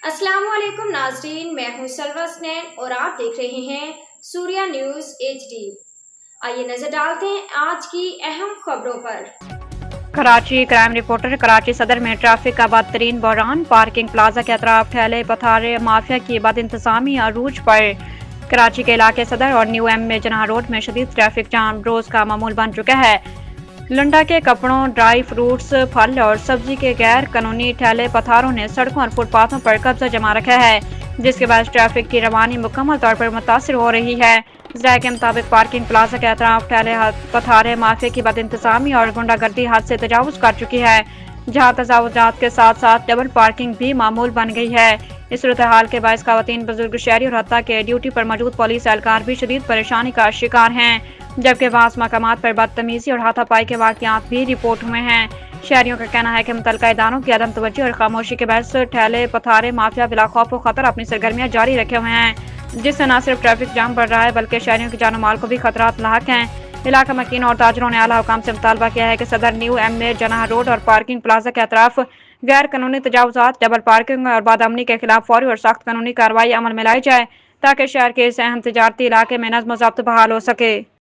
अस्सलाम वालेकुम नाजरीन, मैं हूं सलवा स्नैन और आप देख रहे हैं सूर्या न्यूज़ HD। आइए नजर डालते हैं आज की अहम खबरों पर। Karachi crime reporter. कराची सदर में ट्रैफिक का बदतरीन बहरान। पार्किंग प्लाजा के अतराफ ठेले पथारे माफिया की बदइंतजामी अरूज पर। कराची के इलाके सदर और न्यू एम में जनाह रोड में शदीद ट्रैफिक जाम रोज का मामूल बन चुका है। लंडा के कपड़ों, ड्राई फ्रूट्स, फल और सब्जी के गैर कानूनी ठेले पथारों ने सड़कों और फुटपाथों पर कब्जा जमा रखा है, जिसके बाद ट्रैफिक की रवानी मुकम्मल तौर पर मुतासिर हो रही है। ज़राए के मुताबिक पार्किंग प्लाजा के अतराफ ठेले पथारे माफिया की बदइंतजामी और गुंडागर्दी हद से तजावुज कर चुकी है, जहाँ तजावुजात के साथ साथ डबल पार्किंग भी मामूल बन गई है। इस सूरत हाल के बायस खवातीन, बुजुर्ग, शहरी और हत्ता के ड्यूटी पर मौजूद पुलिस एहलकार भी शदीद परेशानी का शिकार हैं, जबकि बाज़ मकामात पर बदतमीजी और हाथापाई के वाक़यात भी रिपोर्ट हुए हैं। शहरियों का कहना है कि मुतल्लिका इदारों की अदम तवज्जो और खामोशी के बायस ठेले पथारे माफिया बिला खौफ व खतर अपनी सरगर्मियां जारी रखे हुए हैं, जिससे न सिर्फ ट्रैफिक जाम बढ़ रहा है बल्कि शहरियों की जान माल को भी खतरात लाक हैं। इलाका मकीन और ताजरों ने आला हुकाम से मुतालबा किया है कि सदर, न्यू एम में जनाह रोड और पार्किंग प्लाजा के अतराफ गैर कानूनी तजावुजात, डबल पार्किंग और बदअमनी के खिलाफ फौरी और सख्त कानूनी कार्रवाई अमल में लाई जाए, ताकि शहर के इस अहम तजारती इलाके में नज़्म व ज़ब्त बहाल हो सके।